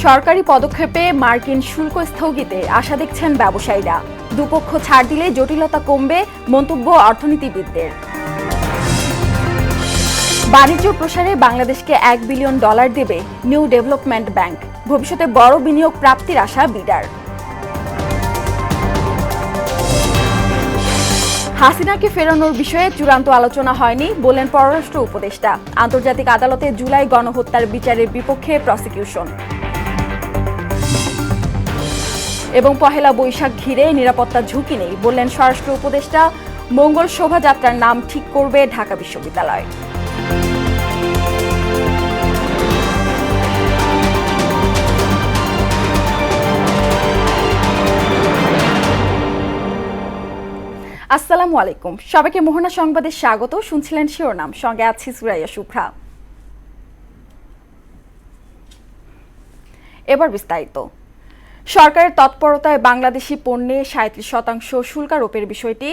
সরকারি পদক্ষেপে মার্কিন শুল্ক স্থগিতে আশা দেখছেন ব্যবসায়ীরা। দুপক্ষ ছাড় দিলে জটিলতা কমবে, মন্তব্য অর্থনীতিবিদদের। বাণিজ্য প্রসারে বাংলাদেশকে $1 বিলিয়ন দেবে নিউ ডেভেলপমেন্ট ব্যাংক। ভবিষ্যতে বড় বিনিয়োগ প্রাপ্তির আশা বিডার। হাসিনাকে ফেরানোর বিষয়ে চূড়ান্ত আলোচনা হয়নি বললেন পররাষ্ট্র উপদেষ্টা। আন্তর্জাতিক আদালতে জুলাই গণহত্যার বিচারের বিপক্ষে প্রসিকিউশন। এবং পহেলা বৈশাখ ঘিরে নিরাপত্তা ঝুঁকি নেই বললেন স্বরাষ্ট্র উপদেষ্টা। মঙ্গল শোভাযাত্রার নাম ঠিক করবে ঢাকা বিশ্ববিদ্যালয়। আসসালামু আলাইকুম, সবাইকে মোহনা সংবাদে স্বাগত। শুনছিলেন শিরোনাম, সঙ্গে আছি সুরাইয়া শুভ্রা। এবার বিস্তারিত। সরকারের তৎপরতায় বাংলাদেশি পণ্যে 37% শুল্কারোপের বিষয়টি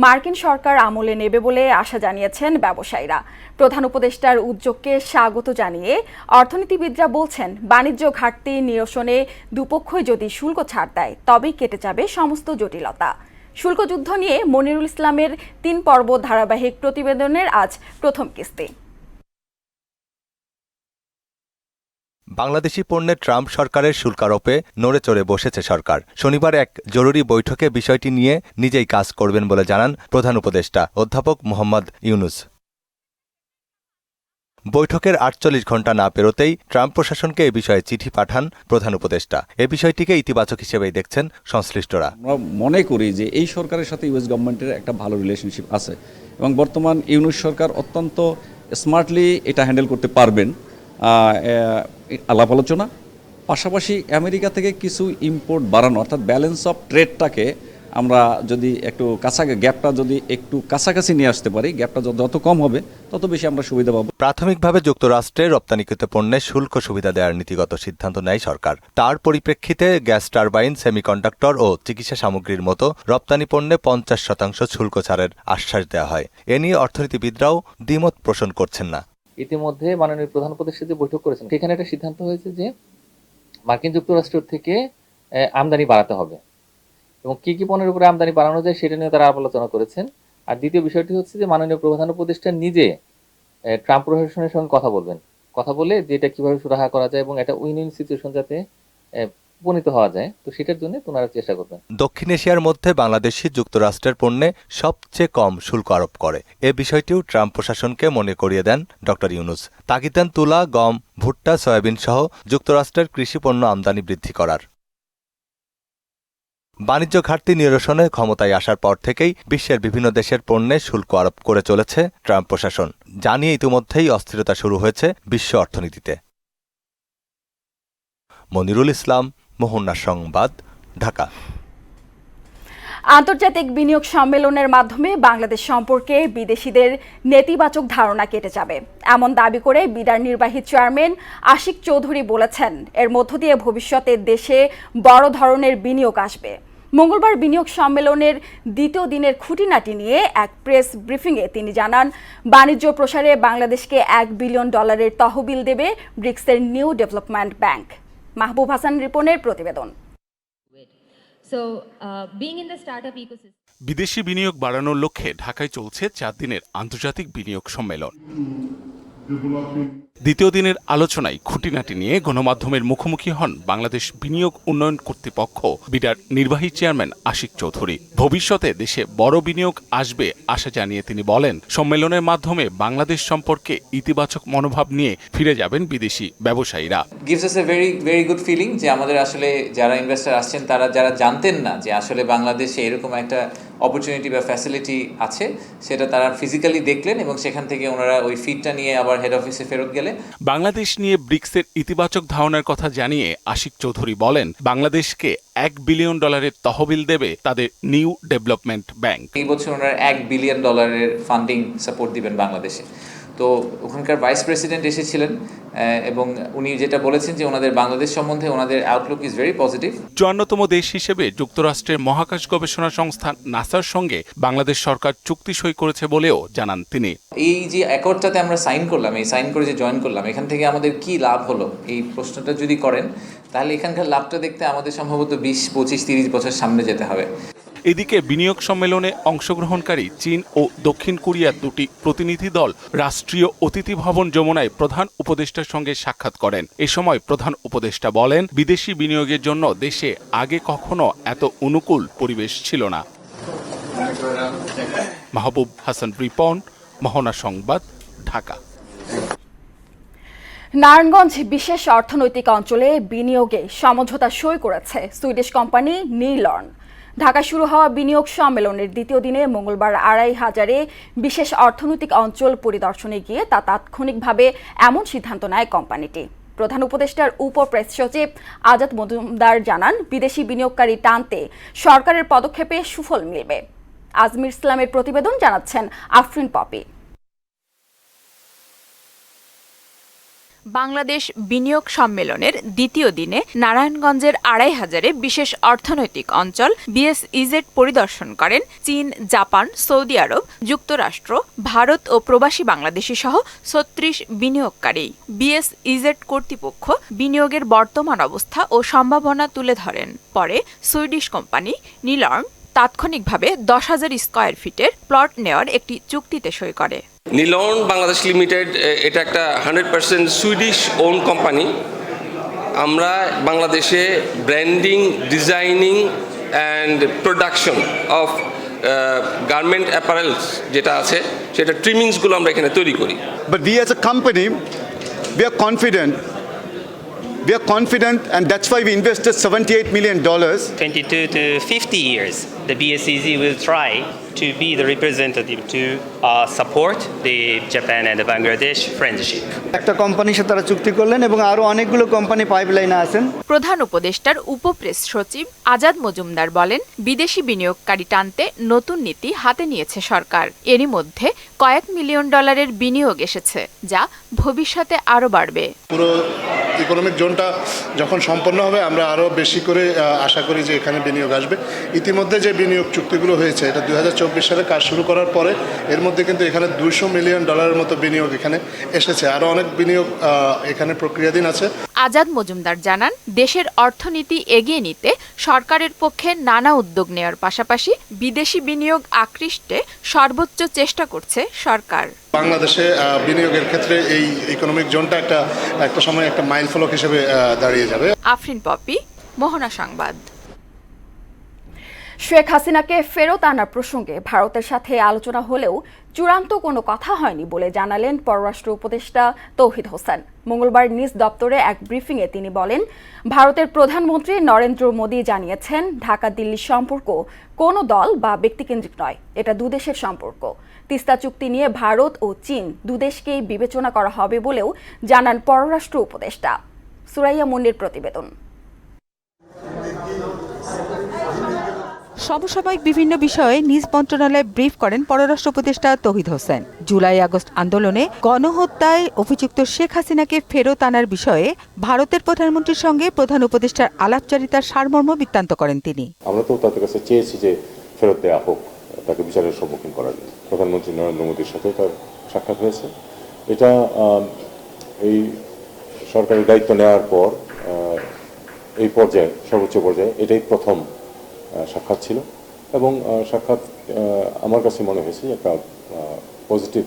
মার্কিন সরকার আমলে নেবে বলে আশা জানিয়েছেন ব্যবসায়ীরা। প্রধান উপদেষ্টার উদ্যোগকে স্বাগত জানিয়ে অর্থনীতিবিদরা বলছেন, বাণিজ্য ঘাটতি নিরসনে দুপক্ষই যদি শুল্ক ছাড় দেয় তবেই কেটে যাবে সমস্ত জটিলতা। শুল্ক যুদ্ধ নিয়ে মনিরুল ইসলামের 3 পর্ব ধারাবাহিক প্রতিবেদনের আজ প্রথম কিস্তি। বাংলাদেশি পণ্যে ট্রাম্প সরকারের শুল্কারোপে নড়েচড়ে বসেছে সরকার। শনিবার এক জরুরি বৈঠকে বিষয়টি নিয়ে নিজেই কাজ করবেন বলে জানান প্রধান উপদেষ্টা অধ্যাপক মোহাম্মদ ইউনুস। বৈঠকের 48 ঘণ্টা না পেরোতেই ট্রাম্প প্রশাসনকে এ বিষয়ে চিঠি পাঠান প্রধান উপদেষ্টা। এ বিষয়টিকে ইতিবাচক হিসেবেই দেখছেন সংশ্লিষ্টরা। আমরা মনে করি যে এই সরকারের সাথে ইউএস গভর্নমেন্টের একটা ভালো রিলেশনশিপ আছে এবং বর্তমান ইউনুস সরকার অত্যন্ত স্মার্টলি এটা হ্যান্ডেল করতে পারবেন। আলাপ আলোচনা পাশাপাশি আমেরিকা থেকে কিছু ইম্পোর্ট বাড়ানো, অর্থাৎ ব্যালেন্স অফ ট্রেডটাকে আমরা যদি একটু গ্যাপটা যদি একটু কাছাকাছি নিয়ে আসতে পারি, গ্যাপটা যত কম হবে তত বেশি আমরা সুবিধা পাবো। প্রাথমিকভাবে যুক্তরাষ্ট্রে রপ্তানিকৃত পণ্যে শুল্ক সুবিধা দেওয়ার নীতিগত সিদ্ধান্ত নেয় সরকার। তার পরিপ্রেক্ষিতে গ্যাস টারবাইন, সেমিকন্ডাক্টর ও চিকিৎসা সামগ্রীর মতো রপ্তানি পণ্যে 50% শুল্ক ছাড়ের আশ্বাস দেওয়া হয়। এ নিয়ে অর্থনীতিবিদরাও দ্বিমত পোষণ করছেন না। ইতিমধ্যে মাননীয় প্রধান উপদেষ্টা যে বৈঠক করেছেন সেখানে একটা সিদ্ধান্ত হয়েছে যে মার্কিন যুক্তরাষ্ট্র থেকে আমদানি বাড়াতে হবে এবং কি কি পণ্যের উপরে আমদানি বাড়ানো যায় সেটা নিয়ে তারা আলোচনা করেছেন। আর দ্বিতীয় বিষয়টি হচ্ছে যে মাননীয় প্রধান উপদেষ্টা নিজে ট্রাম্প প্রশাসনের সঙ্গে কথা বলে যে এটা কিভাবে সুরাহা করা যায় এবং এটা উইন উইন সিচুয়েশন যাতে উপনীত হওয়া যায়, তো সেটার জন্য ওনারা চেষ্টা করবেন। দক্ষিণ এশিয়ার মধ্যে বাংলাদেশি যুক্তরাষ্ট্রের পণ্যে সবচেয়ে কম শুল্ক আরোপ করে। এ বিষয়টিও ট্রাম্প প্রশাসনকে মনে করিয়ে দেন ড ইউনুস। তাগিদ দেন তুলা, গম, ভুট্টা, সয়াবিন সহ যুক্তরাষ্ট্রের কৃষি পণ্য আমদানি বৃদ্ধি করার। বাণিজ্য ঘাটতি নিরসনে ক্ষমতায় আসার পর থেকেই বিশ্বের বিভিন্ন দেশের পণ্যে শুল্ক আরোপ করে চলেছে ট্রাম্প প্রশাসন। জানিয়ে ইতিমধ্যেই অস্থিরতা শুরু হয়েছে বিশ্ব অর্থনীতিতে। মনিরুল ইসলাম, মোহনা সংবাদ, ঢাকা। আন্তর্জাতিক বিনিয়োগ সম্মেলনের মাধ্যমে বাংলাদেশ সম্পর্কে বিদেশিদের নেতিবাচক ধারণা কেটে যাবে, এমন দাবি করে বিডার নির্বাহী চেয়ারম্যান আশিক চৌধুরী বলেছেন। এর মধ্য দিয়ে ভবিষ্যতে দেশে বড় ধরনের বিনিয়োগ আসবে। মঙ্গলবার বিনিয়োগ সম্মেলনের দ্বিতীয় দিনের খুঁটিনাটি নিয়ে এক প্রেস ব্রিফিংয়ে তিনি জানান, বাণিজ্য প্রসারে বাংলাদেশকে $1 বিলিয়ন তহবিল দেবে ব্রিক্সের নিউ ডেভেলপমেন্ট ব্যাংক। মাহবুব হাসান রিপনের প্রতিবেদন। বিদেশি বিনিয়োগ বাড়ানোর লক্ষ্যে ঢাকায় চলছে 4 দিনের আন্তর্জাতিক বিনিয়োগ সম্মেলন। দ্বিতীয় দিনের আলোচনায় খুঁটিনাটি নিয়ে গণমাধ্যমের মুখোমুখি হন বাংলাদেশ বিনিয়োগ উন্নয়ন কর্তৃপক্ষ বিডার নির্বাহী চেয়ারম্যান আশিক চৌধুরী। ভবিষ্যতে দেশে বড় বিনিয়োগ আসবে আশা জানিয়ে তিনি বলেন, সম্মেলনের মাধ্যমে বাংলাদেশ সম্পর্কে ইতিবাচক মনোভাব নিয়ে ফিরে যাবেন বিদেশি ব্যবসায়ীরা। Gives us a very good feeling যে আমাদের আসলে যারা ইনভেস্টর আসছেন তারা যারা জানতেন না যে আসলে বাংলাদেশে এরকম একটা অপরচুনিটি বা ফ্যাসিলিটি আছে, সেটা তারা ফিজিক্যালি দেখলেন এবং সেখান থেকে ওনারা ওই ফিডটা নিয়ে আবার হেড অফিসে ফেরত গেলে। বাংলাদেশ নিয়ে ব্রিক্সের ইতিবাচক ধারণার কথা জানিয়ে আশিক চৌধুরী বলেন, বাংলাদেশকে $1 বিলিয়ন তহবিল দেবে তাদের নিউ ডেভেলপমেন্ট ব্যাংক। এই বছর ওনারা $1 বিলিয়ন ফান্ডিং সাপোর্ট দিবেন বাংলাদেশে। তো ওখানকার ভাইস প্রেসিডেন্ট এসেছিলেন এবং উনি যেটা বলেছেন যে ওনাদের বাংলাদেশ সম্বন্ধে ওনাদের আউটলুক ইজ ভেরি পজিটিভ। 54তম দেশ হিসেবে যুক্তরাষ্ট্রের মহাকাশ গবেষণা সংস্থা নাসার সঙ্গে বাংলাদেশ সরকার চুক্তি সই করেছে বলেও জানান তিনি। এই যে অ্যাকর্ডটাতে আমরা সাইন করলাম, এই সাইন করে যে জয়েন করলাম, এখান থেকে আমাদের কি লাভ হলো এই প্রশ্নটা যদি করেন তাহলে এখানকার লাভটা দেখতে আমাদের সম্ভবত 20, 25, 30 বছর সামনে যেতে হবে। এদিকে বিনিয়োগ সম্মেলনে অংশগ্রহণকারী চীন ও দক্ষিণ কোরিয়ার দুটি প্রতিনিধি দল রাষ্ট্রীয় অতিথি ভবন যমুনায় প্রধান উপদেষ্টার সঙ্গে সাক্ষাৎ করেন। এ সময় প্রধান উপদেষ্টা বলেন, বিদেশি বিনিয়োগের জন্য দেশে আগে কখনো এত অনুকূল পরিবেশ ছিল না। মাহবুব হাসান রিপন, মোহনা সংবাদ, ঢাকা। নারায়ণগঞ্জ বিশেষ অর্থনৈতিক অঞ্চলে বিনিয়োগে সমঝোতা সই করেছে সুইডিশ কোম্পানি নীলর্ন। ঢাকা শুরু হওয়া বিনিয়োগ সম্মেলনের দ্বিতীয় দিনে মঙ্গলবার ২৫০০ বিশেষ অর্থনৈতিক অঞ্চল পরিদর্শনে গিয়ে তা তাৎক্ষণিকভাবে এমন সিদ্ধান্ত নেয় কোম্পানিটি। প্রধান উপদেষ্টার প্রেস সচিব আজাদ মজুমদার জানান, বিদেশি বিনিয়োগকারী টানতে সরকারের পদক্ষেপে সুফল মিলবে। আজমির ইসলামের প্রতিবেদন, জানাচ্ছেন আফরিন পপি। বাংলাদেশ বিনিয়োগ সম্মেলনের দ্বিতীয় দিনে নারায়ণগঞ্জের ২৫০০ বিশেষ অর্থনৈতিক অঞ্চল বিএসইজেড পরিদর্শন করেন চীন, জাপান, সৌদি আরব, যুক্তরাষ্ট্র, ভারত ও প্রবাসী বাংলাদেশি সহ ৩৬ বিনিয়োগকারী। বিএসইজেড কর্তৃপক্ষ বিনিয়োগের বর্তমান অবস্থা ও সম্ভাবনা তুলে ধরেন। পরে সুইডিশ কোম্পানি নীলর্ন তাৎক্ষণিকভাবে ১০,০০০ স্কয়ার ফিটের প্লট নেওয়ার একটি চুক্তিতে সই করে। নীলর্ন বাংলাদেশ লিমিটেড এটা একটা 100% সুইডিশ ওন কোম্পানি। আমরা বাংলাদেশে branding, designing and production of garment apparels যেটা আছে সেটা ট্রিমিংসগুলো আমরা এখানে তৈরি করি। But we as a company, we are confident. We are confident, and that's why we invested $78 million. 22 to 50 years, the BSEZ will try to be the representative to support the Japan and the Bangladesh friendship. একটা কোম্পানির সাথে তারা চুক্তি করলেন এবং আরো অনেকগুলো company পাইপলাইনে আছেন। প্রধান উপদেষ্টার উপপ্রেস সচিব আজাদ মজুমদার বলেন, বিদেশি বিনিয়োগকারী টানতে নতুন নীতি হাতে নিয়েছে সরকার। এরই মধ্যে কয়েক মিলিয়ন ডলারের বিনিয়োগ এসেছে, যা ভবিষ্যতে আরও বাড়বে। পুরো ইকোনমিক জোনটা যখন সম্পন্ন হবে, আমরা আরও বেশি করে আশা করি যে এখানে বিনিয়োগ আসবে। ইতিমধ্যে যে বিনিয়োগ চুক্তিগুলো হয়েছে, এটা 2024 সালে কাজ শুরু করার পরে এর মধ্যে কিন্তু এখানে $200 মিলিয়ন মতো বিনিয়োগ এখানে এসেছে। আরও অনেক বিনিয়োগ এখানে প্রক্রিয়াধীন আছে। আজাদ মজুমদার জানান, দেশের অর্থনীতি এগিয়ে নিতে সরকারের পক্ষে নানা উদ্যোগ নেওয়ার পাশাপাশি বিদেশি বিনিয়োগ আকৃষ্টে সর্বোচ্চ চেষ্টা করছে সরকার। বাংলাদেশে বিনিয়োগের ক্ষেত্রে এই ইকোনমিক জোনটা একটা সময় একটা মাইল ফলক হিসেবে দাঁড়িয়ে যাবে। আফরিন পপি, মোহনা সংবাদ। শেখ হাসিনাকে ফেরত আনার প্রসঙ্গে ভারতের সাথে আলোচনা হলেও চূড়ান্ত কোনো কথা হয়নি বলে জানালেন পররাষ্ট্র উপদেষ্টা তৌহিদ হোসেন। মঙ্গলবার নিজ দপ্তরে এক ব্রিফিংয়ে তিনি বলেন, ভারতের প্রধানমন্ত্রী নরেন্দ্র মোদী জানিয়েছেন, ঢাকা-দিল্লি সম্পর্ক কোনো দল বা ব্যক্তিকেন্দ্রিক নয়, এটা দুদেশের সম্পর্ক। তিস্তা চুক্তি নিয়ে ভারত ও চীন দুদেশকেই বিবেচনা করা হবে বলেও জানান পররাষ্ট্র উপদেষ্টা। সুরাইয়া মুন্নির প্রতিবেদন। সমসাময়িক বিভিন্ন বিষয়ে নিজ মন্ত্রণালয়ে ব্রিফ করেন পররাষ্ট্র উপদেষ্টা তৌহিদ হোসেন। জুলাই-আগস্ট আন্দোলনে গণহত্যায় অভিযুক্ত শেখ হাসিনাকে ফেরত আনার বিষয়ে ভারতের প্রধানমন্ত্রীর সঙ্গে প্রধান উপদেষ্টার আলাপচারিতার সারমর্ম বৃত্তান্ত করেন তিনি। আমরা তো তাদের কাছে চেয়েছি যে ফেরত দেওয়া হোক, তাকে বিচারের সম্মুখীন করার জন্য। প্রধানমন্ত্রী নরেন্দ্র মোদীর সাথে তার সাক্ষাৎ হয়েছে। এটা এই সরকারের দায়িত্ব নেওয়ার পর এই পর্যায়ে, সর্বোচ্চ পর্যায়ে এটাই প্রথম সাক্ষাৎ ছিল এবং সাক্ষাৎ আমার কাছে মনে হয়েছে একটা পজিটিভ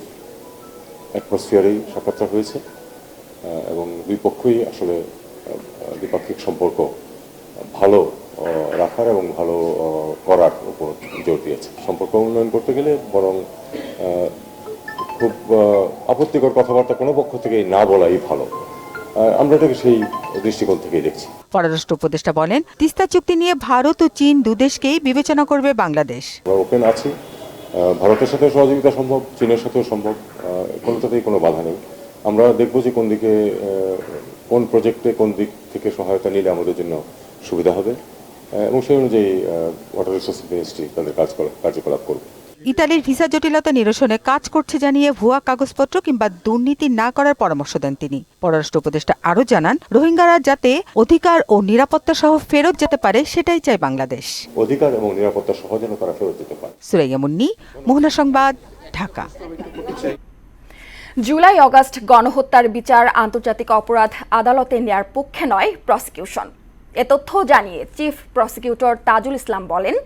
অ্যাটমসফিয়ারেই সাক্ষাৎটা হয়েছে এবং দুই পক্ষই আসলে দ্বিপাক্ষিক সম্পর্ক ভালো রাখার এবং ভালো করার উপর জোর দিয়েছে। সম্পর্ক উন্নয়ন করতে গেলে বরং খুব আপত্তিকর কথাবার্তা কোনো পক্ষ থেকেই না বলাই ভালো। আমরা এটাকে সেই দৃষ্টিকোণ থেকেই দেখছি। পররাষ্ট্র উপদেষ্টা বলেন, তিস্তা চুক্তি নিয়ে ভারত ও চীন দুদেশকেই বিবেচনা করবে বাংলাদেশ। আমরা ওপেন আছি, ভারতের সাথে সহযোগিতা সম্ভব, চীনের সাথেও সম্ভব, কোনোটাতেই কোনো বাধা নেই। আমরা দেখব যে কোন দিকে, কোন প্রজেক্টে কোন দিক থেকে সহায়তা নিলে আমাদের জন্য সুবিধা হবে এবং সেই অনুযায়ী ওয়াটার রিসোর্স মিনিস্ট্রি তাদের কার্যকলাপ করবে। ইতালির ভিসা জটিলতা নিরসনে কাজ করছে জানিয়ে ভুয়া কাগজপত্র কিংবা দুর্নীতি না করার পরামর্শ দেন তিনি। পররাষ্ট্র উপদেষ্টা আরও জানান, রোহিঙ্গারা যাতে অধিকার ও নিরাপত্তা সহ ফেরত যেতে পারে সেটাই চায় বাংলাদেশ। অধিকার এবং নিরাপত্তা সহ যেন তারা ফেরত যেতে পারে। সুরাইয়া মুন্নি, মোহনা সংবাদ, ঢাকা। জুলাই-আগস্ট গণহত্যার বিচার আন্তর্জাতিক অপরাধ আদালতে নেয়ার পক্ষে নয় প্রসিকিউশন। এ তথ্য জানিয়ে চিফ প্রসিকিউটর তাজুল ইসলাম বলেন,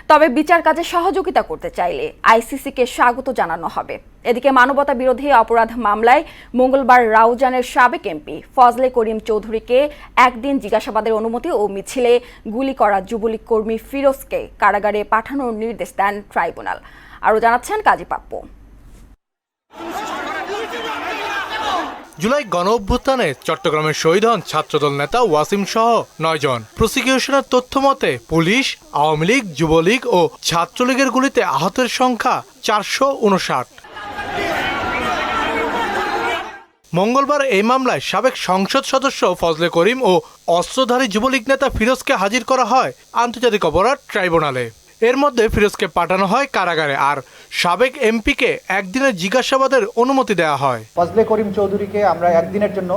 তবে বিচার কাজে সহযোগিতা করতে চাইলে আইসিসিকে স্বাগত জানানো হবে। এদিকে মানবতা বিরোধী অপরাধ মামলায় মঙ্গলবার রাউজানের সাবেক এমপি ফজলে করিম চৌধুরীকে একদিন জিজ্ঞাসাবাদের অনুমতি ও মিছিলে গুলি করা যুবলীগ কর্মী ফিরোজকে কারাগারে পাঠানোর নির্দেশ দেন ট্রাইব্যুনাল। আরও জানাচ্ছেন কাজী পাপ্পু। জুলাই গণ অভ্যুত্থানে চট্টগ্রামের শহীদ হন ছাত্রদল নেতা ওয়াসিম সহ 9 জন। প্রসিকিউশনের তথ্য মতে পুলিশ, আওয়ামী লীগ, যুবলীগ ও ছাত্রলীগের গুলিতে আহতের সংখ্যা 459। মঙ্গলবার এই মামলায় সাবেক সংসদ সদস্য ফজলে করিম ও অস্ত্রধারী যুবলীগ নেতা ফিরোজকে হাজির করা হয় আন্তর্জাতিক অপরাধ ট্রাইব্যুনালে। এর মধ্যে ফিরোজকে পাঠানো হয় কারাগারে, আর সাবেক এমপিকে একদিনের জিজ্ঞাসাবাদের অনুমতি দেওয়া হয়। ফজলে করিম চৌধুরীকে আমরা একদিনের জন্য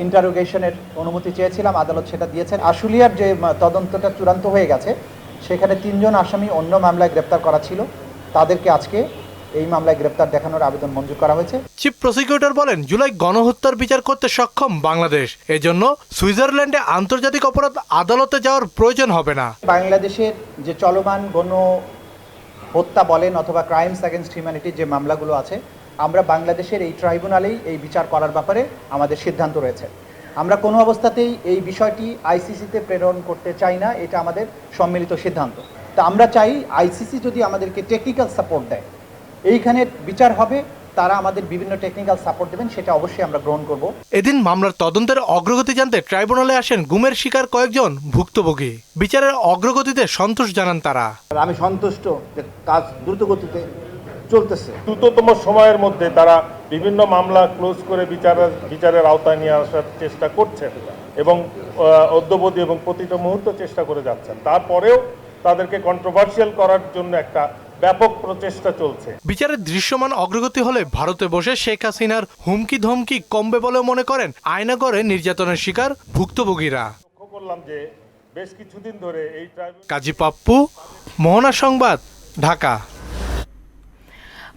ইন্টারোগেশনের অনুমতি চেয়েছিলাম, আদালত সেটা দিয়েছেন। আশুলিয়ার যে তদন্তটা চূড়ান্ত হয়ে গেছে, সেখানে 3 জন আসামি অন্য মামলায় গ্রেপ্তার করা ছিল, তাদেরকে আজকে এই মামলায় গ্রেপ্তার দেখানোর আবেদন মঞ্জুর করা হয়েছে। চিফ প্রসিকিউটর বলেন, জুলাই গণহত্যার বিচার করতে সক্ষম বাংলাদেশ, এজন্য সুইজারল্যান্ডে আন্তর্জাতিক অপরাধ আদালতে যাওয়ার প্রয়োজন হবে না। বাংলাদেশের যে চলমান গণ হত্যা বলেন অথবা ক্রাইমস অ্যাগেনস্ট হিউম্যানিটি যে মামলাগুলো আছে, আমরা বাংলাদেশের এই ট্রাইব্যুনালেই এই বিচার করার ব্যাপারে আমাদের সিদ্ধান্ত রয়েছে। আমরা কোনো অবস্থাতেই এই বিষয়টি আইসিসিতে প্রেরণ করতে চাই না, এটা আমাদের সম্মিলিত সিদ্ধান্ত। তা আমরা চাই আইসিসি যদি আমাদেরকে টেকনিক্যাল সাপোর্ট দেয়, এইখানে বিচার হবে, তারা আমাদের বিভিন্ন টেকনিক্যাল সাপোর্ট দেবেন, সেটা অবশ্যই আমরা গ্রহণ করব। এদিন মামলার তদন্তের অগ্রগতি জানতে ট্রাইব্যুনালে আসেন গুমের শিকার কয়েকজন ভুক্তভোগী। বিচারের অগ্রগতিতে সন্তোষ জানান তারা। আমি সন্তুষ্ট যে কাজ দ্রুত গতিতে চলতেছে। দ্রুততম সময়ের মধ্যে তারা বিভিন্ন মামলা ক্লোজ করে বিচারের আওতায় নিয়ে আসার চেষ্টা করছেন এবং অদ্যবধি এবং প্রতিটা মুহূর্ত চেষ্টা করে যাচ্ছেন। তারপরেও তাদেরকে কন্ট্রোভার্সিয়াল করার জন্য একটা ব্যাপক প্রচেষ্টা চলছে। বিচারের দৃশ্যমান অগ্রগতি হলে ভারতে বসে শেখ হাসিনার হুমকি ধমকি কমবে বলে মনে করেন আয়নাগরে নির্যাতনের শিকার ভুক্তভোগীরা। লক্ষ্য করলাম যে বেশ কিছুদিন ধরে এই কাজী পাপ্পু, মোহনা সংবাদ, ঢাকা।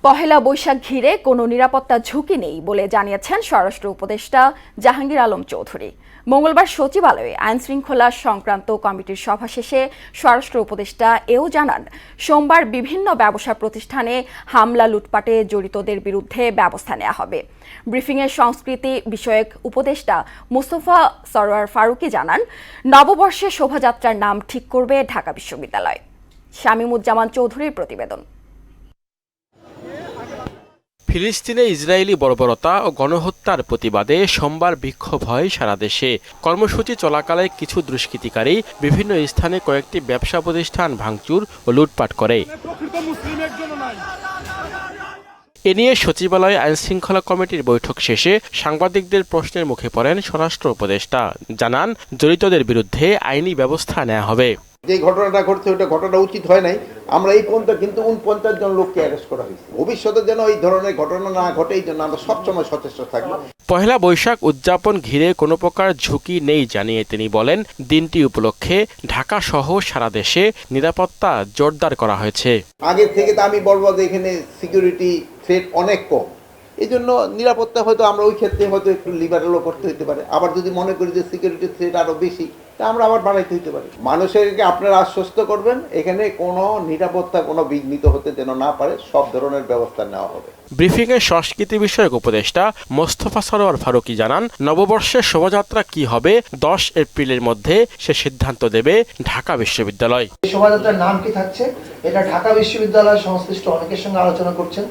পহেলা বৈশাখ ঘিরে কোনো নিরাপত্তা ঝুঁকি নেই বলে জানিয়েছেন স্বরাষ্ট্র উপদেষ্টা জাহাঙ্গীর আলম চৌধুরী। মঙ্গলবার সচিবালয়ে আইন শৃঙ্খলা সংক্রান্ত কমিটির সভা শেষে স্বরাষ্ট্র উপদেষ্টা এও জানান, সোমবার বিভিন্ন ব্যবসা প্রতিষ্ঠানে হামলা লুটপাটে জড়িতদের বিরুদ্ধে ব্যবস্থা নেওয়া হবে। ব্রিফিংয়ে সংস্কৃতি বিষয়ক উপদেষ্টা মুস্তফা সরোয়ার ফারুকী জানান, নববর্ষে শোভাযাত্রার নাম ঠিক করবে ঢাকা বিশ্ববিদ্যালয়। শামীমুজ্জামান চৌধুরীর প্রতিবেদন। ফিলিস্তিনে ইসরায়েলি বর্বরতা ও গণহত্যার প্রতিবাদে সোমবার বিক্ষোভ হয় সারা দেশে। কর্মসূচি চলাকালে কিছু দুষ্কৃতিকারী বিভিন্ন স্থানে কয়েকটি ব্যবসা প্রতিষ্ঠান ভাঙচুর ও লুটপাট করে। এ নিয়ে সচিবালয়ে আইনশৃঙ্খলা কমিটির বৈঠক শেষে সাংবাদিকদের প্রশ্নের মুখে পড়েন স্বরাষ্ট্র উপদেষ্টা। জানান, জড়িতদের বিরুদ্ধে আইনি ব্যবস্থা নেওয়া হবে। যে ঘটনাটা ঘটছে ওটা ঘটনা উচিত হয় নাই, আমরা এই পর্যন্ত কিন্তু 49 জন লোককে অ্যারেস্ট করা হয়েছে। ভবিষ্যতে যেন এই ধরনের ঘটনা না ঘটে, এই জন্য আমরা সবসময় সচেষ্ট থাকবো। পহেলা বৈশাখ উদযাপন ঘিরে কোনো প্রকার ঝুঁকি নেই জানিয়ে তিনি বলেন, দিনটি উপলক্ষে ঢাকা সহ সারা দেশে নিরাপত্তা জোরদার করা হয়েছে। আগের থেকে তো আমি বলবো যে এখানে সিকিউরিটি থ্রেট অনেক কম, এই জন্য নিরাপত্তা হয়তো আমরা ওই ক্ষেত্রে হয়তো একটু লিবারেলও করতে হতে পারে। আবার যদি মনে করি যে সিকিউরিটি থ্রেট আরো বেশি, তা আমরা আবার বাড়াইতে হতে পারি। মানুষেরকে আপনারা আশ্বস্ত করবেন, এখানে কোনো নিরাপত্তা কোনো বিঘ্নিত হতে যেন না পারে, সব ধরনের ব্যবস্থা নেওয়া হবে। ব্রিফিংয়ে সংস্কৃতি বিষয়ক উপদেষ্টা মোস্তফা সরোয়ার ফারুকী জানান, নববর্ষের শোভাযাত্রা কি হবে 10 এপ্রিলের মধ্যে সে সিদ্ধান্ত দেবে ঢাকা বিশ্ববিদ্যালয়। শোভাযাত্রার নাম কি থাকছে এটা ঢাকা বিশ্ববিদ্যালয় সংশ্লিষ্ট অনেকের সঙ্গে আলোচনা করছেন,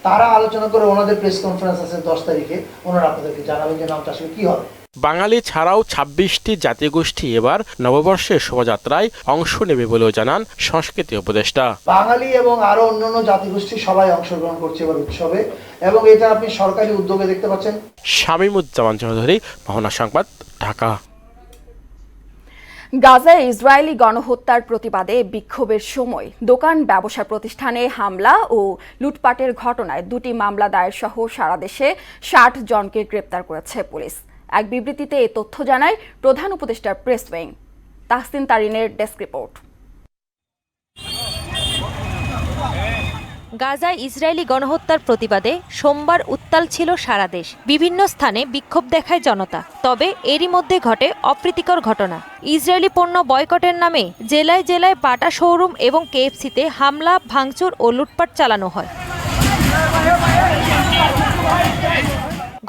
তারা আলোচনা করে ওনাদের প্রেস কনফারেন্স আছে 10 তারিখে, ওনারা আপনাদেরকে জানাবেন যে নামটা আসলে কি হবে। বাঙালি ছাড়াও 26টি জাতিগোষ্ঠী এবার নববর্ষের শোভাযাত্রায় অংশ নেবে বলেও জানান সংস্কৃতি উপদেষ্টা। বাঙালি এবং আরো অন্যান্য জাতিগোষ্ঠী সবাই অংশগ্রহণ করছে এবার উৎসবে, এবং এটা আপনি সরকারি উদ্যোগে দেখতে পাচ্ছেন। শামীমুজ্জামান চৌধুরী, মোহনা সংবাদ, ঢাকা। গাজায় ইসরায়েলি গণহত্যার প্রতিবাদে বিক্ষোভের সময় দোকান ব্যবসা প্রতিষ্ঠানে হামলা ও লুটপাটের ঘটনায় 2টি মামলা দায়ের সহ সারা দেশে 60 জনকে গ্রেপ্তার করেছে পুলিশ। এক বিবৃতিতে এই তথ্য জানায় প্রধান উপদেষ্টার প্রেস উইং। তাহসিন তারিনের ডেস্ক রিপোর্ট। গাজায় ইসরায়েলি গণহত্যার প্রতিবাদে সোমবার উত্তাল ছিল সারা দেশ। বিভিন্ন স্থানে বিক্ষোভ দেখায় জনতা। তবে এরই মধ্যে ঘটে অপ্রীতিকর ঘটনা। ইসরায়েলি পণ্য বয়কটের নামে জেলায় জেলায় বাটা শোরুম এবং কেএফসিতে হামলা, ভাঙচুর ও লুটপাট চালানো হয়।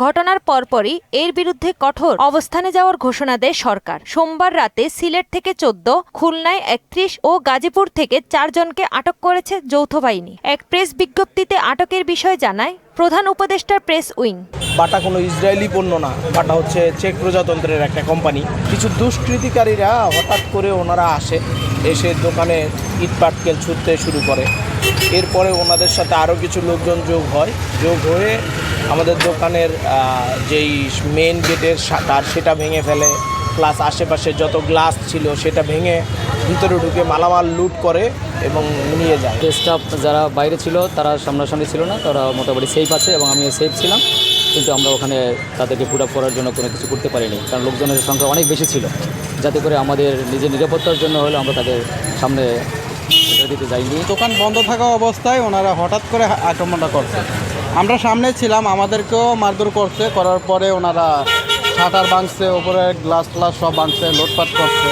ঘটনার পরপরই এর বিরুদ্ধে কঠোর অবস্থানে যাওয়ার ঘোষণা দেয় সরকার। সোমবার রাতে সিলেট থেকে 14, খুলনায় 31 ও গাজীপুর থেকে 4 জনকে আটক করেছে যৌথ বাহিনী। এক প্রেস বিজ্ঞপ্তিতে আটকের বিষয় জানায় প্রধান উপদেষ্টার প্রেস উইং। বাটা কোনো ইসরায়েলি পণ্য না, বাটা হচ্ছে চেক প্রজাতন্ত্রের একটা কোম্পানি। কিছু দুষ্কৃতিকারীরা হঠাৎ করে ওনারা এসে দোকানে ইটপাটকেল ছুটতে শুরু করে। এরপরে ওনাদের সাথে আরও কিছু লোকজন যোগ হয়ে আমাদের দোকানের যেই মেন গেটের সেটা ভেঙে ফেলে, প্লাস আশেপাশে যত গ্লাস ছিল সেটা ভেঙে ভিতরে ঢুকে মালামাল লুট করে এবং নিয়ে যায়। স্টাফ যারা বাইরে ছিল তারা সামনাসামনি ছিল না, তারা মোটামুটি সেফ আছে এবং আমি সেফ ছিলাম, কিন্তু আমরা ওখানে তাদেরকে পুট আপ করার জন্য কোনো কিছু করতে পারিনি, কারণ লোকজনের সংখ্যা অনেক বেশি ছিল। যাতে করে আমাদের নিজের নিরাপত্তার জন্য হলে আমরা তাদের সামনে দিতে যাইনি। দোকান বন্ধ থাকা অবস্থায় ওনারা হঠাৎ করে আক্রমণটা করছে। আমরা সামনে ছিলাম, আমাদেরকেও মারধর করছে। করার পরে ওনারা শাটার ভাঙছে, ওপরে গ্লাস সব ভাঙছে, লুটপাট করছে।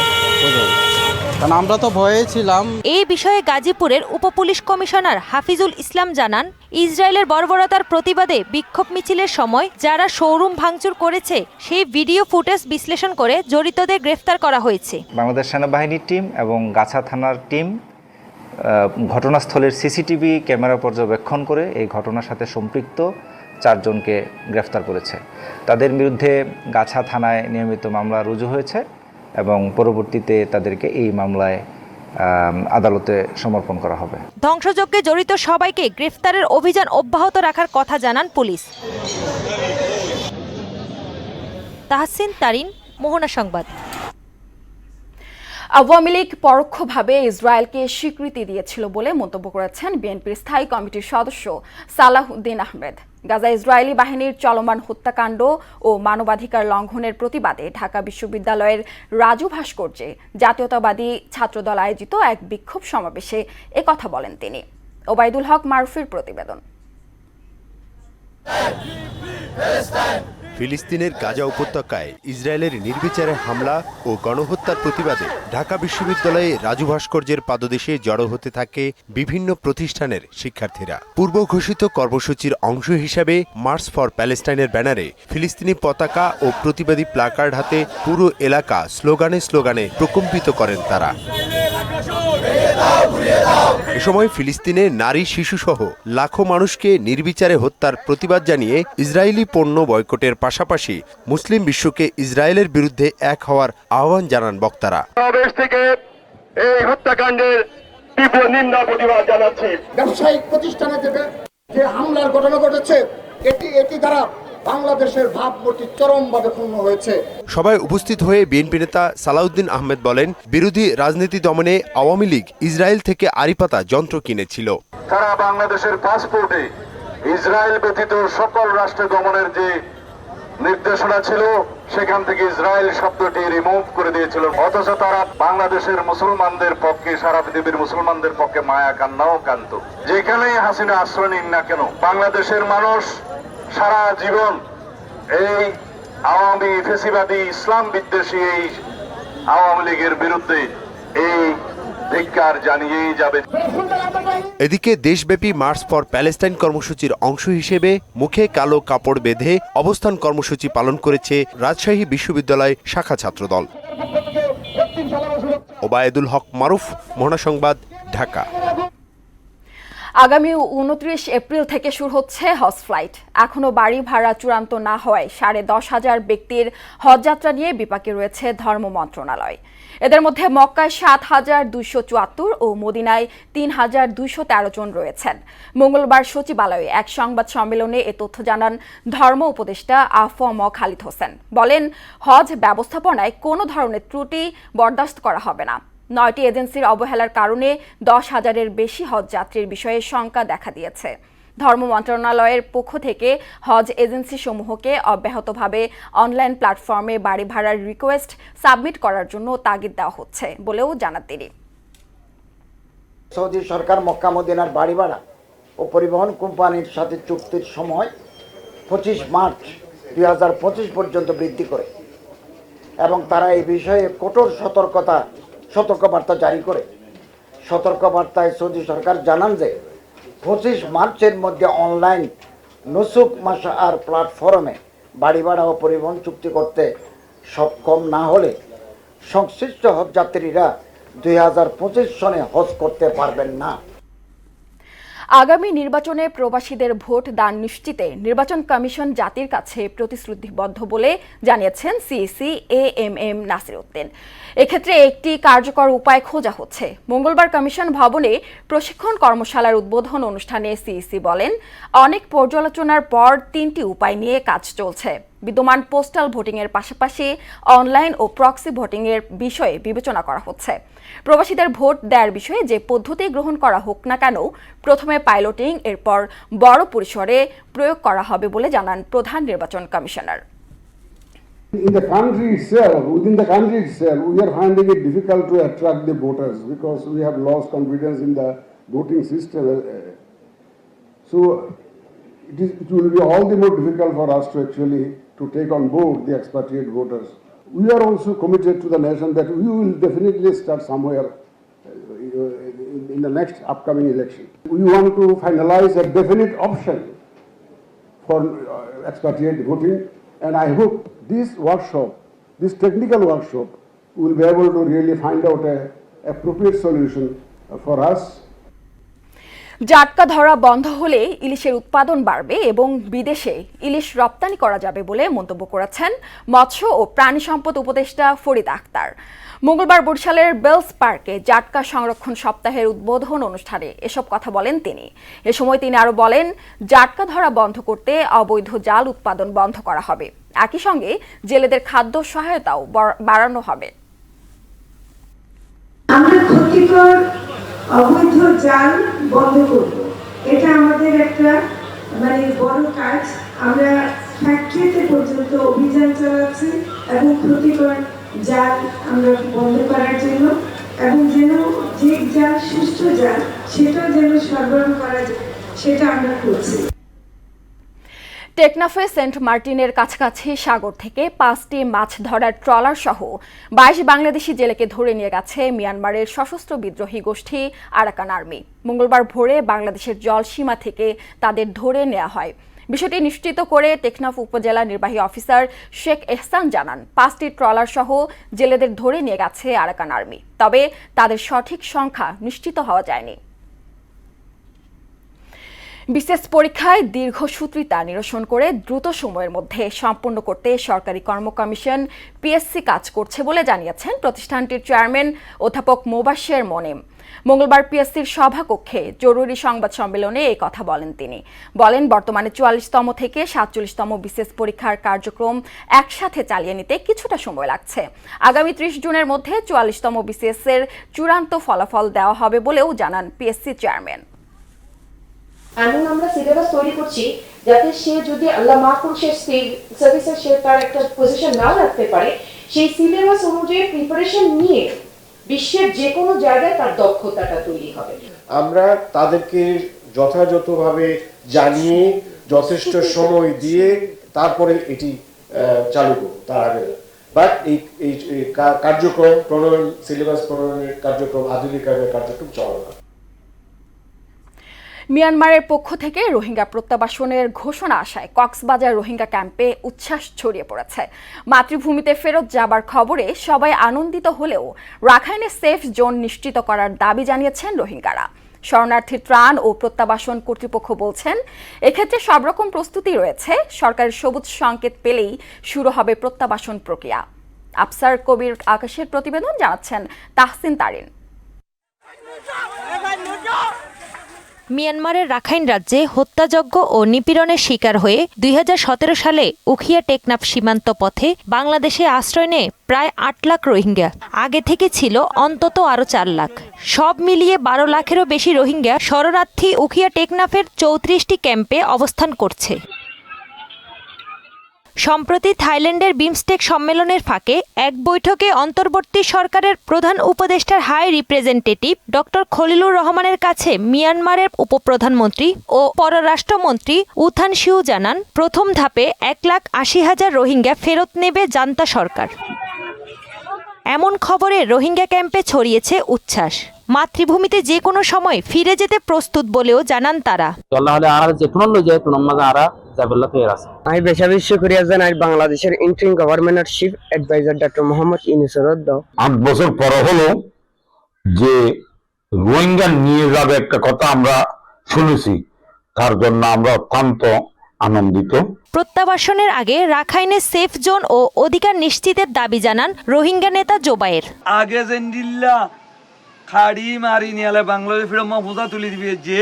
কারণ আমরা তো ভয়েই ছিলাম। এই বিষয়ে গাজীপুরের উপপুলিশ কমিশনার হাফিজুল ইসলাম জানান, ইসরায়েলের বর্বরতার প্রতিবাদে বিক্ষোভ মিছিলের সময় যারা শোরুম ভাঙচুর করেছে সেই ভিডিও ফুটেজ বিশ্লেষণ করে জড়িতদের গ্রেফতার করা হয়েছে। বাংলাদেশ সেনাবাহিনীর টিম এবং গাছা থানার টিম ঘটনাস্থলের সিসিটিভি ক্যামেরা পর্যবেক্ষণ করে এই ঘটনার সাথে সম্পৃক্ত 4 জনকে গ্রেফতার করেছে। তাদের বিরুদ্ধে গাছা থানায় নিয়মিত মামলা রুজু হয়েছে এবং পরবর্তীতে তাদেরকে এই মামলায় আদালতে সমর্পণ করা হবে। ধ্বংসযজ্ঞে জড়িত সবাইকে গ্রেফতারের অভিযান অব্যাহত রাখার কথা জানান পুলিশ। তাহসিন তারিন, মোহনা সংবাদ। আওয়ামী লীগ পরোক্ষভাবে ইসরায়েলকে স্বীকৃতি দিয়েছিল বলে মন্তব্য করেছেন বিএনপির স্থায়ী কমিটির সদস্য সালাহউদ্দিন আহমেদ। গাজা ইসরায়েলি বাহিনীর চলমান হত্যাকাণ্ড ও মানবাধিকার লঙ্ঘনের প্রতিবাদে ঢাকা বিশ্ববিদ্যালয়ের রাজু ভাস্কর্যে জাতীয়তাবাদী ছাত্রদল আয়োজিত এক বিক্ষোভ সমাবেশে একথা বলেন তিনি। ওবায়দুল হক মারুফের প্রতিবেদন। ফিলিস্তিনের গাজা উপত্যকায় ইসরায়েলের নির্বিচারে হামলা ও গণহত্যার প্রতিবাদে ঢাকা বিশ্ববিদ্যালয়ে রাজু ভাস্কর্যের পাদদেশে জড়ো হতে থাকে বিভিন্ন প্রতিষ্ঠানের শিক্ষার্থীরা। পূর্ব ঘোষিত কর্মসূচির অংশ হিসাবে মার্চ ফর প্যালেস্টাইনের ব্যানারে ফিলিস্তিনি পতাকা ও প্রতিবাদী প্লাকার্ড হাতে পুরো এলাকা স্লোগানে প্রকম্পিত করেন তারা। এ সময় ফিলিস্তিনে নারী, শিশুসহ লাখো মানুষকে নির্বিচারে হত্যার প্রতিবাদ জানিয়ে ইসরায়েলি পণ্য বয়কটের পাশাপাশি মুসলিম বিশ্বকে ইসরায়েলের বিরুদ্ধে এক হওয়ার আহ্বান জানান বক্তারা। সমাবেশ থেকে এই হত্যাকাণ্ডের তীব্র নিন্দা প্রতিবাদ জানাচ্ছি। ব্যবসায়িক প্রতিষ্ঠানে যে হামলার ঘটনা ঘটেছে এটি দ্বারা বাংলাদেশের ভাবমূর্তি চরমভাবে ক্ষুণ্ণ হয়েছে। সভায় উপস্থিত হয়ে বিএনপি নেতা সালাউদ্দিন আহমেদ বলেন, বিরোধী রাজনীতি দমনে আওয়ামী লীগ ইসরায়েল থেকে আড়িপাতা যন্ত্র কিনেছিল। তারা বাংলাদেশের পাসপোর্টে ইসরায়েল ব্যতীত সকল রাষ্ট্র দমনের যে নির্দেশনা ছিল সেখান থেকে ইসরায়েল শব্দটি রিমুভ করে দিয়েছিল। অথচ তারা বাংলাদেশের মুসলমানদের পক্ষে, সারা পৃথিবীর মুসলমানদের পক্ষে মায়া কান্নাও কান্ত। যেখানেই হাসিনা আশ্রয় নিন না কেন, বাংলাদেশের মানুষ সারা জীবন এই আওয়ামী ফেসিবাদী ইসলাম বিদ্বেষী এই আওয়ামী লীগের বিরুদ্ধে এই ধিক্কার জানিয়েই যাবে। এদিকে দেশব্যাপী মার্চ ফর প্যালেস্টাইন কর্মসূচির অংশ হিসেবে মুখে কালো কাপড় বেঁধে অবস্থান কর্মসূচি পালন করেছে রাজশাহী বিশ্ববিদ্যালয় শাখা ছাত্রদল। ওবায়দুল হক মারুফ, মোহনা সংবাদ, ঢাকা। আগামী 29 এপ্রিল থেকে শুরু হচ্ছে হজ ফ্লাইট। এখনো বাড়ি ভাড়া চূড়ান্ত না হওয়ায় 10,500 ব্যক্তির হজযাত্রা নিয়ে বিপাকে রয়েছে ধর্ম মন্ত্রণালয়। এদের মধ্যে মক্কায় 7,274 ও মদিনায় 3,213 জন রয়েছেন। মঙ্গলবার সচিবালয়ে এক সংবাদ সম্মেলনে এ তথ্য জানান ধর্ম উপদেষ্টা আফম খালিদ হোসেন। বলেন, হজ ব্যবস্থাপনায় কোনো ধরনের ত্রুটি বরদাস্ত করা হবে না। 9টি এজেন্সির অবহেলার কারণে 10,000-এর বেশি হজযাত্রীর বিষয়ে শঙ্কা দেখা দিয়েছে। ধর্ম মন্ত্রণালয়ের পক্ষ থেকে হজ এজেন্সি সমূহকে অব্যাহতভাবে অনলাইন প্ল্যাটফর্মে বাড়ি ভাড়ার রিকোয়েস্ট সাবমিট করার জন্য তাগিদ দেওয়া হচ্ছে বলেও জানান তিনি। সৌদি সরকার মক্কা মদিনার বাড়ি ভাড়া ও পরিবহন কোম্পানির সাথে চুক্তির সময় 25 মার্চ 2025 পর্যন্ত বৃদ্ধি করে এবং তারা এই বিষয়ে কঠোর সতর্কবার্তা জারি করে। সতর্কবার্তায় সৌদি সরকার জানান যে 25 মার্চের মধ্যে অনলাইন নুসুক মাশআর প্ল্যাটফর্মে বাড়ি ভাড়া ও পরিবহন চুক্তি করতে সক্ষম না হলে সংশ্লিষ্ট হজযাত্রীরা 2025 সনে হজ করতে পারবেন না। আগামী নির্বাচনে প্রবাসীদের ভোট দান নিশ্চিতে নির্বাচন কমিশন জাতির কাছে প্রতিশ্রুতিবদ্ধ বলে জানিয়েছেন সিইসি এএমএম নাসির উদ্দিন। এক্ষেত্রে একটি কার্যকর উপায় খোঁজা হচ্ছে। মঙ্গলবার কমিশন ভবনে প্রশিক্ষণ কর্মশালার উদ্বোধন অনুষ্ঠানে সিইসি বলেন, অনেক পর্যালোচনার পর 3টি উপায় নিয়ে কাজ চলছে। বিদ্যমান পোস্টাল ভোটিংয়ের পাশাপাশি অনলাইন ও প্রক্সি ভোটিংয়ের বিষয়ে বিবেচনা করা হচ্ছে। প্রবাসীদের ভোট দেওয়ার বিষয়ে যে পদ্ধতি গ্রহণ করা হোক না কেন, প্রথমে পাইলটিং, এরপর বড় পরিসরে প্রয়োগ করা হবে বলে জানান প্রধান নির্বাচন commissioner. In the country itself, within the country itself, we are finding it difficult to attract the voters because we have lost confidence in the voting system. So it will be all the more difficult for us to actually to take on board the expatriate voters. We are also committed to the nation that we will definitely start somewhere in the next upcoming election. We want to finalize a definite option for expatriate voting, and I hope this workshop, this technical workshop, will be able to really find out an appropriate solution for us. জাটকা ধরা বন্ধ হলে ইলিশের উৎপাদন বাড়বে এবং বিদেশে ইলিশ রপ্তানি করা যাবে বলে মন্তব্য করেছেন মৎস্য ও প্রাণী সম্পদ উপদেষ্টা ফরিদ আক্তার। মঙ্গলবার বরিশালের বেলস পার্কে জাটকা সংরক্ষণ সপ্তাহের উদ্বোধন অনুষ্ঠানে এসব কথা বলেন তিনি। এ সময় তিনি আরো বলেন, জাটকা ধরা বন্ধ করতে অবৈধ জাল উৎপাদন বন্ধ করা হবে। একই সঙ্গে জেলেদের খাদ্য সহায়তাও বাড়ানো হবে। আমরা ক্ষতিকর অবৈধ জাল বন্ধ করব, এটা আমাদের একটা বড় কাজ। আমরা ফ্যাক্টরিতে পর্যন্ত অভিযান চালাচ্ছি এবং ক্ষতিকর জাল আমরা বন্ধ করার জন্য, এবং যেন যে জাল সুস্থ জাল সেটা যেন সরবরাহ করা যায় সেটা আমরা করছি। টেকনাফে সেন্ট মার্টিনের কাছাকাছি সাগর থেকে 5টি মাছ ধরার ট্রলার সহ 22 বাংলাদেশি জেলেকে ধরে নিয়ে গেছে মিয়ানমারের সশস্ত্র বিদ্রোহী গোষ্ঠী আরাকান আর্মি। মঙ্গলবার ভোরে বাংলাদেশের জলসীমা থেকে তাদের ধরে নেওয়া হয়। বিষয়টি নিশ্চিত করে টেকনাফ উপজেলা নির্বাহী অফিসার শেখ এহসান জানান, 5টি ট্রলার সহ জেলেদের ধরে নিয়ে গেছে আরাকান আর্মি, তবে তাদের সঠিক সংখ্যা নিশ্চিত হওয়া যায়নি। বিসিএস পরীক্ষায় দীর্ঘসূত্রিতা নিরসন করে দ্রুত সময়ের মধ্যে সম্পন্ন করতে সরকারি কর্ম কমিশন পিএসসি কাজ করছে বলে জানিয়েছেন প্রতিষ্ঠানটির চেয়ারম্যান অধ্যাপক মোবাশ্বের মনিম। মঙ্গলবার পিএসসির সভাকক্ষে জরুরি সংবাদ সম্মেলনে এই কথা বলেন তিনি। বলেন, বর্তমানে 44তম থেকে 47তম বিসিএস পরীক্ষার কার্যক্রম একসাথে চালিয়ে নিতে কিছুটা সময় লাগছে। আগামী 30 জুনের মধ্যে 44তম বিসিএস এর চূড়ান্ত ফলাফল দেওয়া হবে বলেও জানান পিএসসি চেয়ারম্যান। এমন আমরা সিলেবাস তৈরি করছি যাতে সে যদি আল্লাহ মাফ করুক সে সার্ভিসে সে তার একটা পজিশন না রাখতে পারে, সেই সিলেবাস অনুযায়ী প্রিপারেশন নিয়ে বিশ্বের যে কোনো জায়গায় তার দক্ষতাটা তৈরি হবে। আমরা তাদেরকে যথাযথভাবে জানিয়ে যথেষ্ট সময় দিয়ে তারপরে এটি চালু করব, তার আগে বাট এই কার্যক্রম প্রণয়ন, সিলেবাস প্রণয়নের কার্যক্রম, আধুনিকায়নের কার্যক্রম চলবে। মিয়ানমারের পক্ষ থেকে রোহিঙ্গা প্রত্যাবাসনের ঘোষণা আসায় কক্সবাজার রোহিঙ্গা ক্যাম্পে উচ্ছ্বাস ছড়িয়ে পড়েছে। মাতৃভূমিতে ফেরত যাবার খবরে সবাই আনন্দিত হলেও রাখাইনে সেফ জোন নিশ্চিত করার দাবি জানিয়েছেন রোহিঙ্গারা। শরণার্থী ত্রাণ ও প্রত্যাবাসন কর্তৃপক্ষ বলছেন, এক্ষেত্রে সব রকম প্রস্তুতি রয়েছে। সরকারের সবুজ সংকেত পেলেই শুরু হবে প্রত্যাবাসন প্রক্রিয়া। আফসার কবির আকাশের প্রতিবেদন, জানাচ্ছেন তাহসিন তারিন। মিয়ানমারের রাখাইন রাজ্যে হত্যাযজ্ঞ ও নিপীড়নের শিকার হয়ে 2017 সালে উখিয়া টেকনাফ সীমান্ত পথে বাংলাদেশে আশ্রয় নেয় প্রায় 8 লাখ রোহিঙ্গা। আগে থেকে ছিল অন্তত আরও 4 লাখ। সব মিলিয়ে 12 লাখেরও বেশি রোহিঙ্গা শরণার্থী উখিয়া টেকনাফের 34টি ক্যাম্পে অবস্থান করছে। সম্প্রতি থাইল্যান্ডের বিমস্টেক সম্মেলনের ফাঁকে এক বৈঠকে অন্তর্বর্তী সরকারের প্রধান উপদেষ্টার হাই রিপ্রেজেন্টেটিভ ডক্টর খলিলুর রহমানের কাছে মিয়ানমারের উপপ্রধানমন্ত্রী ও পররাষ্ট্রমন্ত্রী উথান শিউ জানান, প্রথম ধাপে 1,80,000 রোহিঙ্গা ফেরত নেবে জান্তা সরকার। এমন খবরে রোহিঙ্গা ক্যাম্পে ছড়িয়েছে উচ্ছ্বাস। মাতৃভূমিতে যে কোনো সময় ফিরে যেতে প্রস্তুত বলেও জানান তারা। আমি বেশা বিশ্ব করিয়া জানাই বাংলাদেশের ইন্টারিম গভর্নমেন্টের চিফ অ্যাডভাইজার ডক্টর মোহাম্মদ ইউনূসের 8 বছর পর হলো যে রোহিঙ্গা নিয়ে যাবে একটা কথা আমরা শুনেছি, তার জন্য আমরা অত্যন্ত আনন্দিত। প্রত্যাবাসনের আগে রাখাইনে সেফ জোন ও অধিকার নিশ্চিতের দাবি জানান রোহিঙ্গা নেতা জোবায়ের। আগে জেন্ডিল্লা খাড়ি মারি নিয়ালে বাংলাদেশ ফিরে মফুজা তুলি দিবে যে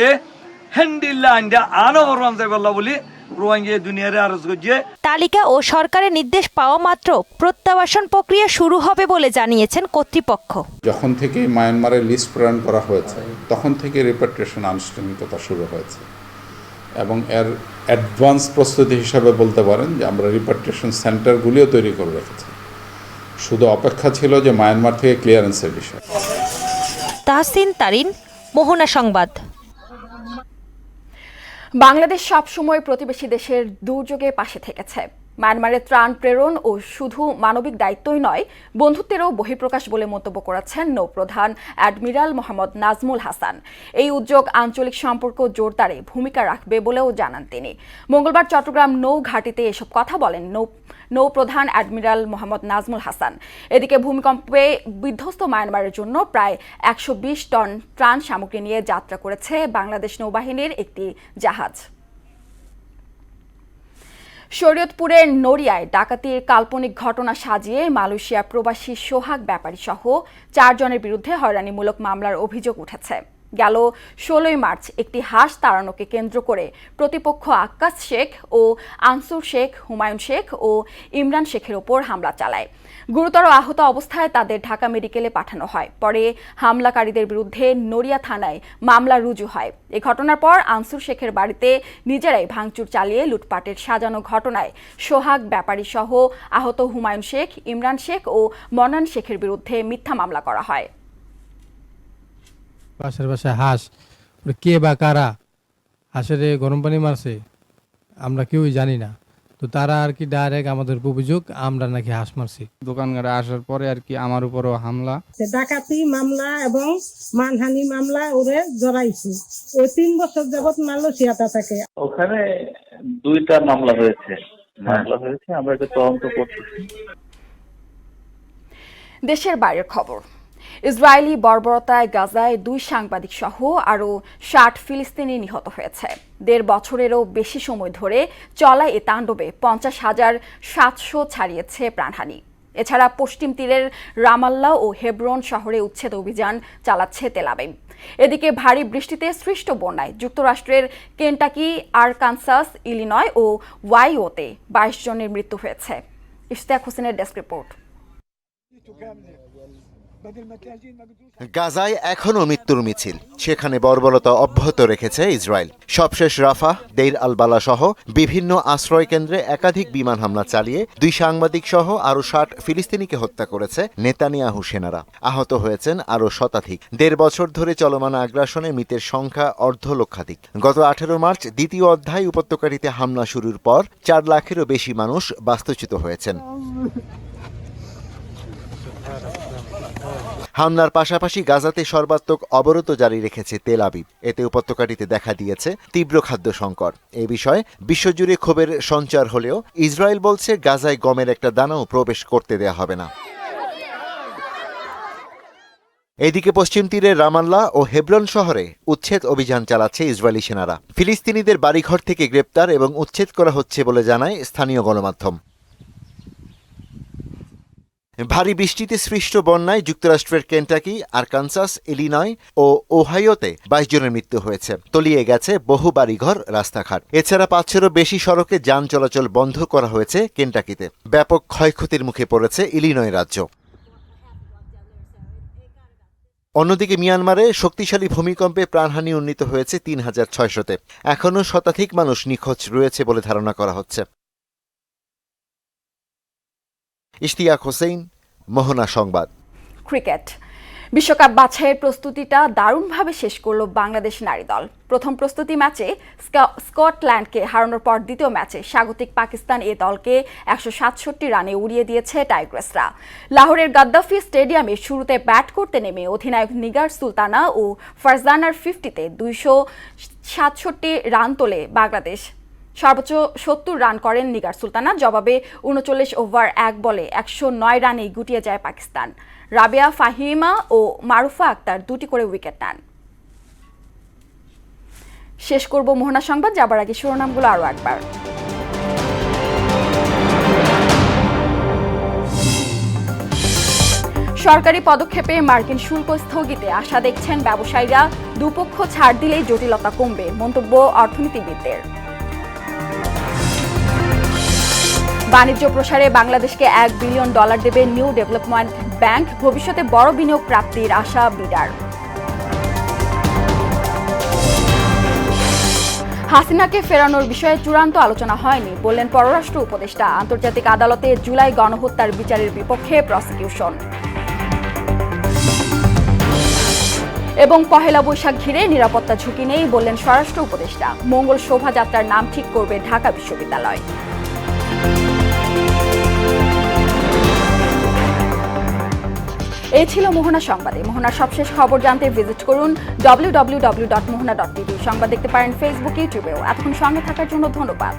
হেন্ডিল্লা আন্ডা আনো বরবাম যাইবাল্লা বলি রোহিঙ্গা দুনিয়ারে আরজ করছে। তালিকা ও সরকারের নির্দেশ পাওয়া মাত্র প্রত্যাবাসন প্রক্রিয়া শুরু হবে বলে জানিয়েছেন কর্তৃপক্ষ। যখন থেকে মায়ানমারের লিস্ট প্রণয়ন করা হয়েছে তখন থেকে রিপাট্রিয়েশন আনুষ্ঠানিকতা শুরু হয়েছে এবং এর অ্যাডভান্স প্রস্তুতি হিসাবে বলতে পারেন যে আমরা রিপাট্রিয়েশন সেন্টারগুলিও তৈরি করে রেখেছি। শুধু অপেক্ষা ছিল যে মায়ানমার থেকে ক্লিয়ারেন্সের বিষয়। তাহসিন তারিন, মোহনা সংবাদ। বাংলাদেশ সবসময় প্রতিবেশী দেশের দুর্যোগে পাশে থেকেছে। মায়ানমারের ত্রাণ প্রেরণ ও শুধু মানবিক দায়িত্বই নয়, বন্ধুত্বেরও বহিঃপ্রকাশ বলে মন্তব্য করেছেন নৌপ্রধান অ্যাডমিরাল মোহাম্মদ নাজমুল হাসান। এই উদ্যোগ আঞ্চলিক সম্পর্ক জোরদারে ভূমিকা রাখবে বলেও জানান তিনি। মঙ্গলবার চট্টগ্রাম নৌ ঘাটিতে এসব কথা বলেন নৌপ্রধান অ্যাডমিরাল মোহাম্মদ নাজমুল হাসান। এদিকে ভূমিকম্পে বিধ্বস্ত মায়ানমারের জন্য প্রায় 120 টন ত্রাণ সামগ্রী নিয়ে যাত্রা করেছে বাংলাদেশ নৌবাহিনীর একটি জাহাজ। শরীয়তপুরের নড়িয়ায় ডাকাতির কাল্পনিক ঘটনা সাজিয়ে মালয়েশিয়া প্রবাসী সোহাগ ব্যাপারী সহ 4 জনের বিরুদ্ধে হয়রানিমূলক মামলার অভিযোগ উঠেছে। গেল 16 মার্চ একটি হাঁস তাড়ানোকে কেন্দ্র করে প্রতিপক্ষ আক্কাস শেখ ও আনসুর শেখ, হুমায়ুন শেখ ও ইমরান শেখের ওপর হামলা চালায়। গুরুতর আহত অবস্থায় তাদের ঢাকা মেডিকেলে পাঠানো হয়। পরে হামলাকারীদের বিরুদ্ধে নড়িয়া থানায় মামলা রুজু হয়। এই ঘটনার পর আনসুর শেখের বাড়িতে নিজেরাই ভাঙচুর চালিয়ে লুটপাটের সাজানো ঘটনায় সোহাগ ব্যাপারী সহ আহত হুমায়ুন শেখ, ইমরান শেখ ও মনান শেখের বিরুদ্ধে মিথ্যা মামলা করা হয়। পাশের বাসায় হাঁস, কে বা কারা হাঁসের গরম পানি মারছে আমরা কেউই জানি না। তো তারা আর কি ডাইরেক্ট আমাদের অভিযোগ আমরা নাকি হাঁস মারছি। দোকানঘাটে আসার পরে আর কি আমার উপরও হামলা, ডাকাতি মামলা এবং মানহানি মামলা ওরে জড়াইছে। ওই 3 বছর যাবত মালয়েশিয়াতে থাকে। ওখানে 2টা মামলা হয়েছে, আমরা এটা তদন্ত করতেছি। দেশের বাইরের খবর। ইসরায়েলি বর্বরতায় গাজায় 2 সাংবাদিক সহ আরও 60 ফিলিস্তিনি নিহত হয়েছে। 1.5 বছরেরও বেশি সময় ধরে চলা এ তাণ্ডবে 50,700 ছাড়িয়েছে প্রাণহানি। এছাড়া পশ্চিম তীরের রামাল্লা ও হেব্রন শহরে উচ্ছেদ অভিযান চালাচ্ছে তেল আবিব। এদিকে ভারী বৃষ্টিতে সৃষ্ট বন্যায় যুক্তরাষ্ট্রের কেন্টাকি, আরকানসাস, ইলিনয় ও ওয়াইওতে 22 জনের মৃত্যু হয়েছে। ইশতিয়াক হোসেনের ডেস্ক রিপোর্ট। গাজায় এখনও মৃত্যুর মিছিল, সেখানে বর্বরতা অব্যাহত রেখেছে ইসরায়েল। সবশেষ রাফা, দেইর আল বালা সহ বিভিন্ন আশ্রয় কেন্দ্রে একাধিক বিমান হামলা চালিয়ে 2 সাংবাদিক সহ আরও 60 ফিলিস্তিনিকে হত্যা করেছে নেতানিয়াহু সেনারা। আহত হয়েছেন আরও শতাধিক। 1.5 বছর ধরে চলমান আগ্রাসনে মৃতের সংখ্যা অর্ধলক্ষাধিক। গত 18 মার্চ দ্বিতীয় অধ্যায় উপত্যকাটিতে হামলা শুরুর পর 4 লাখেরও বেশি মানুষ বাস্তুচ্যুত হয়েছেন। হামলার পাশাপাশি গাজাতে সর্বাত্মক অবরোধ জারি রেখেছে তেল আবিব। এতে উপত্যকাটিতে দেখা দিয়েছে তীব্র খাদ্য সংকট। এ বিষয়ে বিশ্বজুড়ে ক্ষোভের সঞ্চার হলেও ইসরায়েল বলছে গাজায় গমের একটা দানাও প্রবেশ করতে দেয়া হবে না। এদিকে পশ্চিম তীরের রামাল্লা ও হেব্রন শহরে উচ্ছেদ অভিযান চালাচ্ছে ইসরায়েলি সেনারা। ফিলিস্তিনিদের বাড়িঘর থেকে গ্রেপ্তার এবং উচ্ছেদ করা হচ্ছে বলে জানায় স্থানীয় গণমাধ্যম। ভারী বৃষ্টিতে সৃষ্ট বন্যায় যুক্তরাষ্ট্রের কেন্টাকি, আরকানসাস, ইলিনয় ও ওহাইওতে 22 জনের মৃত্যু হয়েছে। তলিয়ে গেছে বহু বাড়িঘর, রাস্তাঘাট। এছাড়া 500-এরও বেশি সড়কে যান চলাচল বন্ধ করা হয়েছে কেন্টাকিতে। ব্যাপক ক্ষয়ক্ষতির মুখে পড়েছে ইলিনয় রাজ্য। অন্যদিকে মিয়ানমারে শক্তিশালী ভূমিকম্পে প্রাণহানি উন্নীত হয়েছে 3600-তে। এখনও শতাধিক মানুষ নিখোঁজ রয়েছে বলে ধারণা করা হচ্ছে। ইশতিয়াক হোসেন, মোহনা সংবাদ। ক্রিকেট বিশ্বকাপ বাছাইয়ের প্রস্তুতিটা দারুণভাবে শেষ করল বাংলাদেশ নারী দল। প্রথম প্রস্তুতি ম্যাচে স্কটল্যান্ডকে হারানোর পর দ্বিতীয় ম্যাচে স্বাগতিক পাকিস্তান এ দলকে 167 রানে উড়িয়ে দিয়েছে টাইগ্রেসরা। লাহোরের গাদ্দাফি স্টেডিয়ামে শুরুতে ব্যাট করতে নেমে অধিনায়ক নিগার সুলতানা ও ফারজানার 50-তে 267 রান তোলে বাংলাদেশ। সর্বোচ্চ 70 রান করেন নিগার সুলতানা। জবাবে 39 ওভার 1 বলে 109 রানেই গুটিয়ে যায় পাকিস্তান। রাবেয়া ফাহিমা ও মারুফা আক্তার 2টি করে উইকেট নেন। শেষ করব মোহনা সংবাদ, যাবার আগে শিরোনামগুলো আরও একবার। সরকারি পদক্ষেপে মার্কিন শুল্ক স্থগিতে আশা দেখছেন ব্যবসায়ীরা। দুপক্ষ ছাড় দিলেই জটিলতা কমবে, মন্তব্য অর্থনীতিবিদদের। বাণিজ্য প্রসারে বাংলাদেশকে $1 বিলিয়ন দেবে নিউ ডেভেলপমেন্ট ব্যাংক। ভবিষ্যতে বড় বিনিয়োগ প্রাপ্তির আশা বিডার। হাসিনাকে ফেরানোর বিষয়ে চূড়ান্ত আলোচনা হয়নি বললেন পররাষ্ট্র উপদেষ্টা। আন্তর্জাতিক আদালতে জুলাই গণহত্যার বিচারের বিপক্ষে প্রসিকিউশন। এবং পহেলা বৈশাখ ঘিরে নিরাপত্তা ঝুঁকি নেই বললেন স্বরাষ্ট্র উপদেষ্টা। মঙ্গল শোভাযাত্রার নাম ঠিক করবে ঢাকা বিশ্ববিদ্যালয়। এই ছিল মোহনা সংবাদে। মোহনার সবশেষ খবর জানতে ভিজিট করুন www.mohana.tv। সংবাদ দেখতে পারেন ফেসবুক, ইউটিউবেও। এতক্ষণ সঙ্গে থাকার জন্য ধন্যবাদ।